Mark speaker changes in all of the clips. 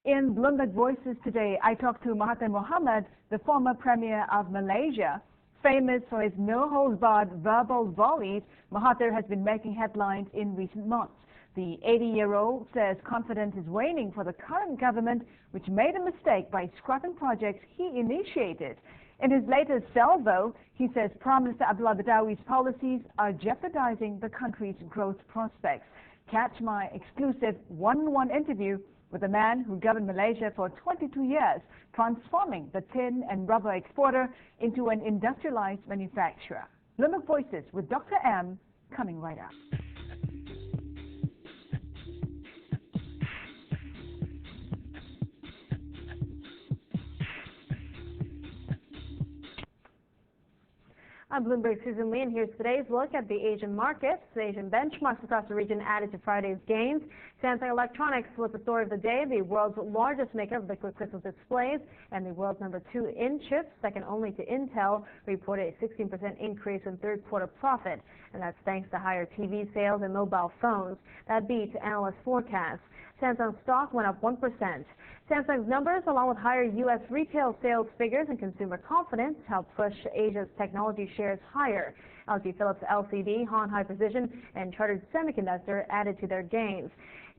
Speaker 1: In Bloomberg Voices today, I talked to Mahathir Mohamad, the former Premier of Malaysia. Famous for his no-holds-barred verbal volleys, Mahathir has been making headlines in recent months. The 80-year-old says confidence is waning for the current government, which made a mistake by scrapping projects he initiated. In his latest salvo, he says Prime Minister Abdullah Badawi's policies are jeopardizing the country's growth prospects. Catch my exclusive one-on-one interview with a man who governed Malaysia for 22 years, transforming the tin and rubber exporter into an industrialized manufacturer. Bloomberg Voices with Dr. M coming right up.
Speaker 2: I'm Bloomberg's Susan Lee, and here's today's look at the Asian markets. The Asian benchmarks across the region added to Friday's gains. Samsung Electronics was the story of the day, the world's largest maker of liquid crystal displays and the world's #2 in chips, second only to Intel, reported a 16% increase in third-quarter profit, and that's thanks to higher TV sales and mobile phones. That beat analyst forecasts. Samsung stock went up 1%. Samsung's numbers, along with higher U.S. retail sales figures and consumer confidence, helped push Asia's technology shares higher. LG Philips LCD, Han High Precision, and Chartered Semiconductor added to their gains.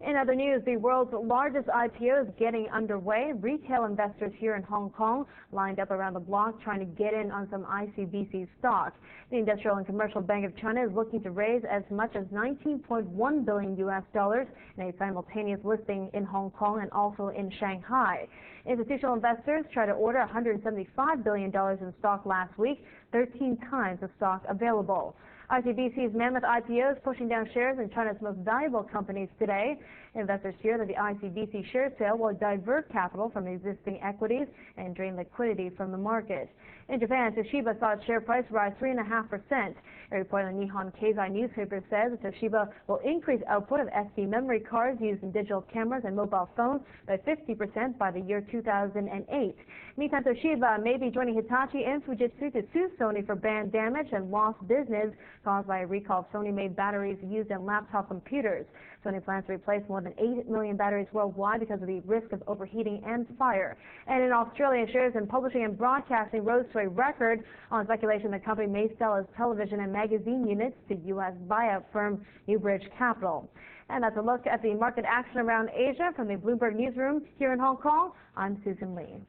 Speaker 2: In other news, the world's largest IPO is getting underway. Retail investors here in Hong Kong lined up around the block trying to get in on some ICBC stock. The Industrial and Commercial Bank of China is looking to raise as much as $19.1 billion in a simultaneous listing in Hong Kong and also in Shanghai. Institutional investors tried to order $175 billion in stock last week, 13 times the stock available. ICBC's mammoth IPO is pushing down shares in China's most valuable companies today. Investors fear that the ICBC share sale will divert capital from existing equities and drain liquidity from the market. In Japan, Toshiba saw its share price rise 3.5%. A report in the Nihon Keizai newspaper says that Toshiba will increase output of SD memory cards used in digital cameras and mobile phones by 50% by the year 2008. Meantime, Toshiba may be joining Hitachi and Fujitsu to sue Sony for brand damage and lost business caused by a recall of Sony-made batteries used in laptop computers. Sony plans to replace more than 8 million batteries worldwide because of the risk of overheating and fire. And in Australia, shares in publishing and broadcasting rose to a record on speculation the company may sell its television and magazine units to U.S. buyout firm Newbridge Capital. And that's a look at the market action around Asia from the Bloomberg newsroom here in Hong Kong. I'm Susan Lee.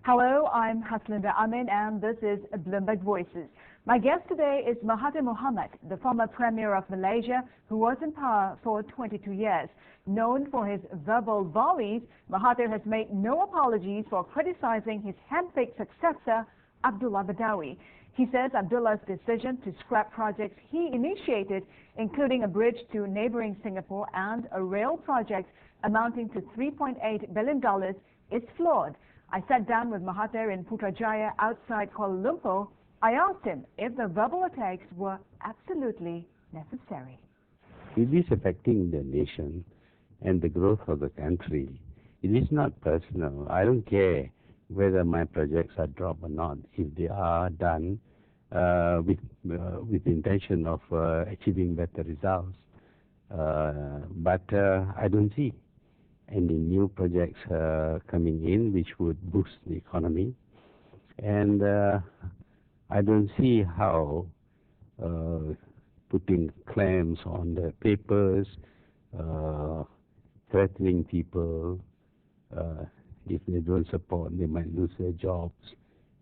Speaker 1: Hello, I'm Haslinda Amin, and this is Bloomberg Voices. My guest today is Mahathir Mohamad, the former Premier of Malaysia, who was in power for 22 years. Known for his verbal volleys, Mahathir has made no apologies for criticizing his handpicked successor, Abdullah Badawi. He says Abdullah's decision to scrap projects he initiated, including a bridge to neighboring Singapore and a rail project amounting to $3.8 billion, is flawed. I sat down with Mahathir in Putrajaya outside Kuala Lumpur. I asked him if the verbal attacks were absolutely necessary.
Speaker 3: It is affecting the nation and the growth of the country. It is not personal. I don't care whether my projects are dropped or not, if they are done with the intention of achieving better results. But I don't see any new projects coming in which would boost the economy. And I don't see how putting claims on the papers, threatening people, if they don't support, they might lose their jobs,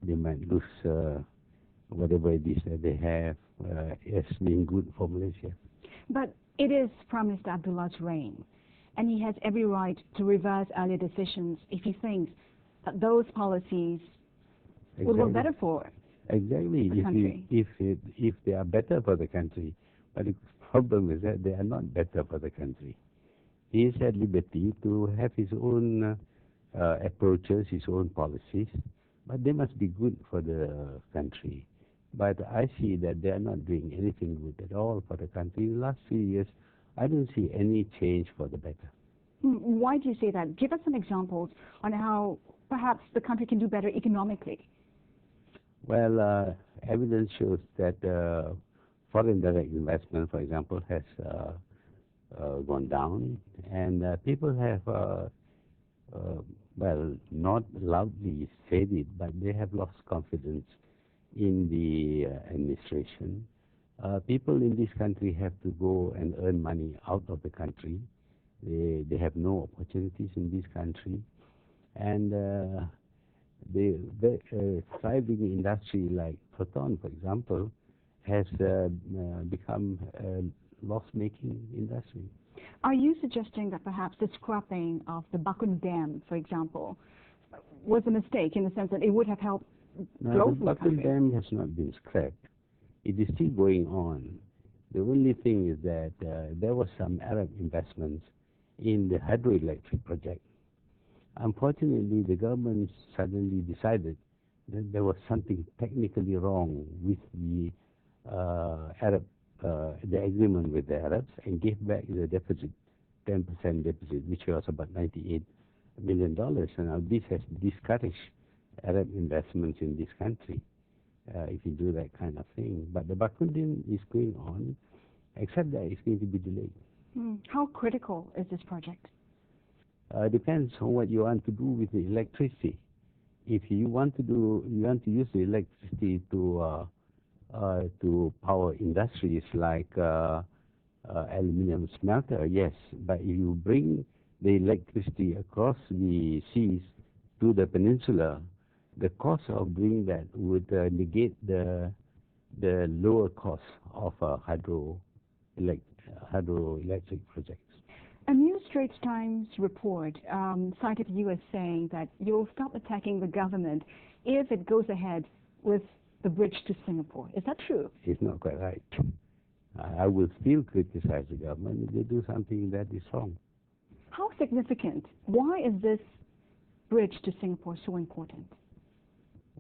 Speaker 3: they might lose whatever it is that they have, as being good for Malaysia.
Speaker 1: But it is Prime Minister Abdullah's reign, and he has every right to reverse earlier decisions if he thinks that those policies would work better for
Speaker 3: exactly
Speaker 1: the country.
Speaker 3: If they are better for the country. But the problem is that they are not better for the country. He is at liberty to have his own approaches, his own policies, but they must be good for the country. But I see that they are not doing anything good at all for the country. In the last 3 years, I don't see any change for the better.
Speaker 1: Why do you say that? Give us some examples on how perhaps the country can do better economically.
Speaker 3: Well, evidence shows that foreign direct investment, for example, has gone down, and people have, well, not loudly said it, but they have lost confidence in the administration. People in this country have to go and earn money out of the country. They have no opportunities in this country, and the thriving industry like Proton, for example, has become a loss-making industry.
Speaker 1: Are you suggesting that perhaps the scrapping of the Bakun Dam, for example, was a mistake in the sense that it would have helped growth in the country?
Speaker 3: The Bakun Dam has not been scrapped. It is still going on. The only thing is that there was some Arab investments in the hydroelectric project. Unfortunately, the government suddenly decided that there was something technically wrong with the the agreement with the Arabs, and gave back the deficit, 10% deficit, which was about $98 million. And now this has discouraged Arab investments in this country, if you do that kind of thing. But the Bakun Dam is going on, except that it's going to be delayed.
Speaker 1: How critical is this project?
Speaker 3: Depends on what you want to do with the electricity. If you want to use the electricity to power industries like aluminum smelter, yes. But if you bring the electricity across the seas to the peninsula, the cost of doing that would negate the lower cost of hydroelectric projects.
Speaker 1: A New Straits Times report cited you as saying that you'll stop attacking the government if it goes ahead with the bridge to Singapore. Is that true?
Speaker 3: It's not quite right. I will still criticize the government if they do something that is wrong.
Speaker 1: How significant? Why is this bridge to Singapore so important?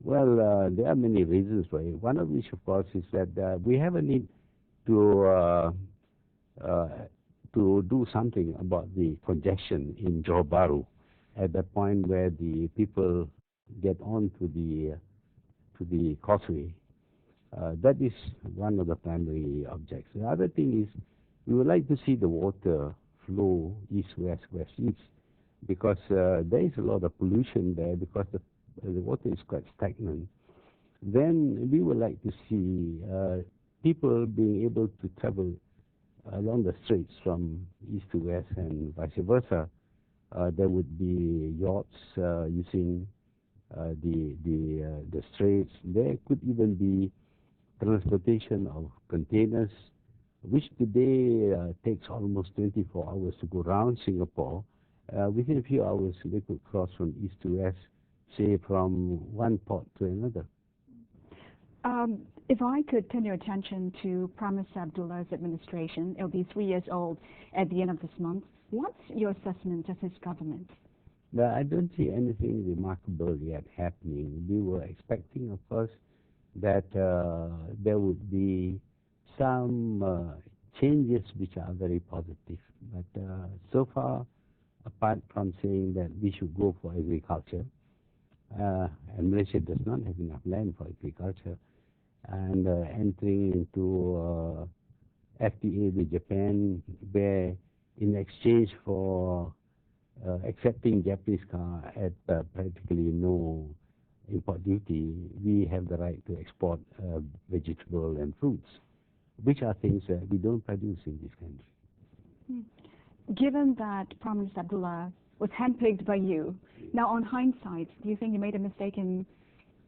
Speaker 3: Well, there are many reasons for it. One of which, of course, is that we have a need to do something about the congestion in Johor Bahru at the point where the people get on to the causeway. That is one of the primary objects. The other thing is we would like to see the water flow east-west, west-east, because there is a lot of pollution there because the water is quite stagnant. Then we would like to see people being able to travel along the straits from east to west and vice versa. There would be yachts using the straits. There could even be transportation of containers, which today takes almost 24 hours to go around Singapore. Within a few hours, they could cross from east to west, say from one port to another.
Speaker 1: If I could turn your attention to Prime Minister Abdullah's administration, it'll be 3 years old at the end of this month. What's your assessment of his government?
Speaker 3: Well, I don't see anything remarkable yet happening. We were expecting, of course, that there would be some changes which are very positive. But so far, apart from saying that we should go for agriculture, and Malaysia does not have enough land for agriculture, and entering into FTA with Japan, where in exchange for accepting Japanese car at practically no import duty, we have the right to export vegetable and fruits, which are things that we don't produce in this country.
Speaker 1: Given that Prime Minister Abdullah was handpicked by you, now on hindsight, do you think you made a mistake in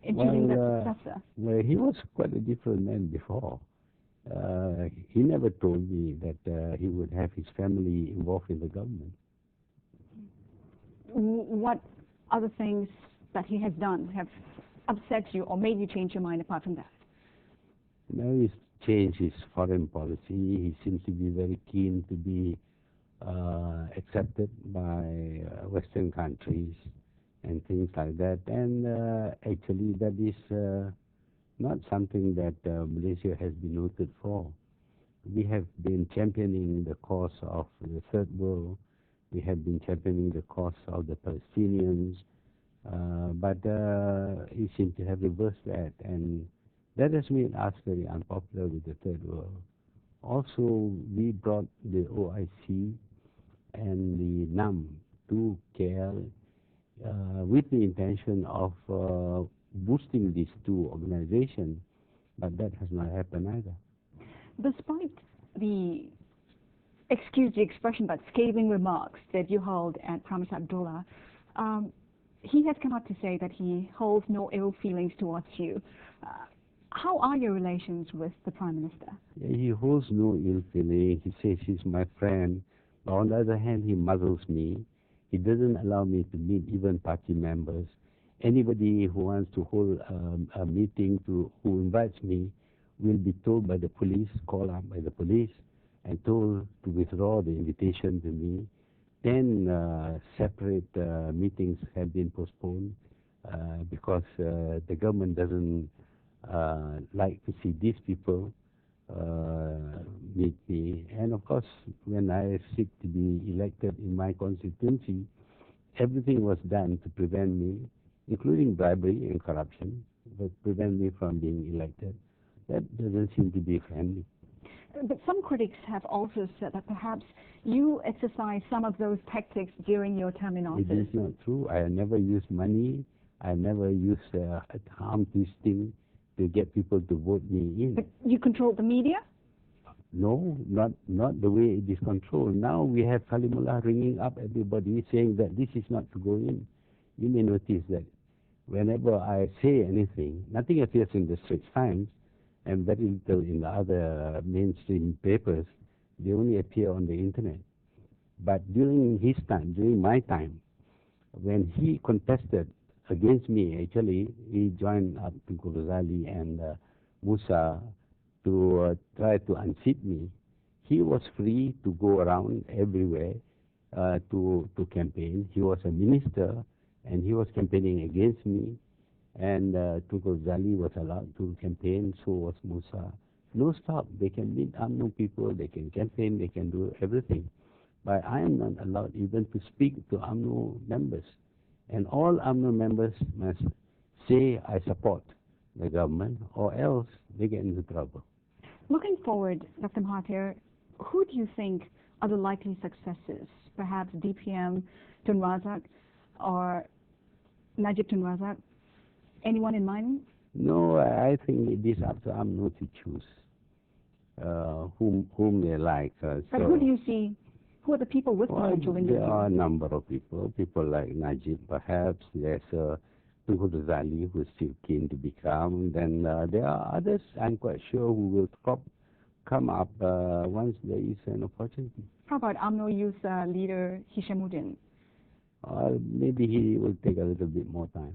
Speaker 1: choosing that successor?
Speaker 3: Well, he was quite a different man before. He never told me that he would have his family involved in the government.
Speaker 1: What other things that he has done have upset you or made you change your mind apart from that?
Speaker 3: Now he's changed his foreign policy. He seems to be very keen to be accepted by Western countries and things like that. And actually that is not something that Malaysia has been noted for. We have been championing the cause of the Third World. We have been championing the cause of the Palestinians. But he seemed to have reversed that, and that has made us very unpopular with the Third World. Also, we brought the OIC and the NAM to KL with the intention of boosting these two organizations, but that has not happened either.
Speaker 1: Despite the, excuse the expression, but scathing remarks that you held at Prime Minister Abdullah, he has come out to say that he holds no ill feelings towards you. How are your relations with the Prime Minister?
Speaker 3: Yeah, he holds no ill feeling. He says he's my friend. But on the other hand, he muzzles me. He doesn't allow me to meet even party members. Anybody who wants to hold a meeting, who invites me, will be told by the police, called up by the police, and told to withdraw the invitation to me. 10 separate meetings have been postponed because the government doesn't like to see these people meet me. And of course, when I seek to be elected in my constituency, everything was done to prevent me, including bribery and corruption, but prevent me from being elected. That doesn't seem to be friendly.
Speaker 1: But some critics have also said that perhaps you exercised some of those tactics during your term in office.
Speaker 3: It is not true. I never used money. I never used arm twisting to get people to vote me in.
Speaker 1: But you controlled the media?
Speaker 3: No, not the way it is controlled. Now we have Kalimullah ringing up everybody saying that this is not to go in. You may notice that whenever I say anything, nothing appears in the Straits Times and very little in the other mainstream papers. They only appear on the internet. But during his time, during my time, when he contested against me, actually, he joined up to Ghazali and Musa to try to unseat me. He was free to go around everywhere to campaign. He was a minister, and he was campaigning against me. And Tunku Ghazali was allowed to campaign, so was Musa. No stop. They can meet UMNO people, they can campaign, they can do everything. But I am not allowed even to speak to UMNO members. And all UMNO members must say, I support the government, or else they get into trouble.
Speaker 1: Looking forward, Dr. Mahathir, who do you think are the likely successors? Perhaps DPM Tun Razak or Najib Tun Razak? Anyone in mind?
Speaker 3: No, I think it is up to UMNO to choose whom they like.
Speaker 1: But who do you see? Who are the people with potential in your
Speaker 3: There
Speaker 1: view?
Speaker 3: are a number of people like Najib perhaps. There's Tunku Ghazali who is still keen to become. Then there are others, I'm quite sure, who will come up once there is an opportunity.
Speaker 1: How about UMNO Youth leader Hishamuddin?
Speaker 3: Maybe he will take a little bit more time.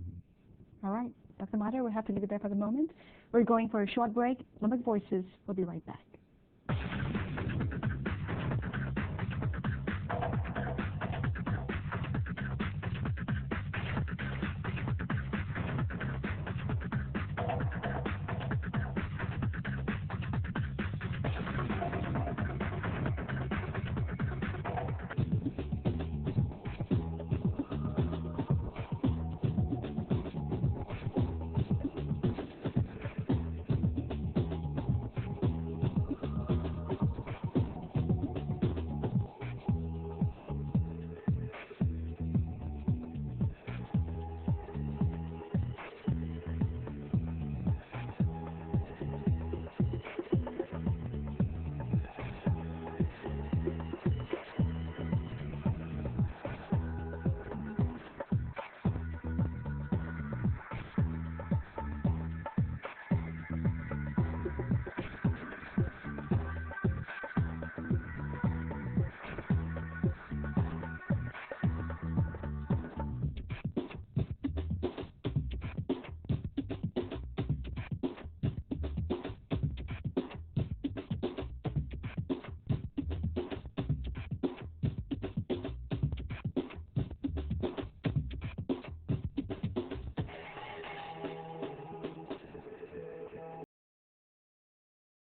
Speaker 1: All right, Dr. Mahathir, we'll have to leave it there for the moment. We're going for a short break. Bloomberg Voices will be right back.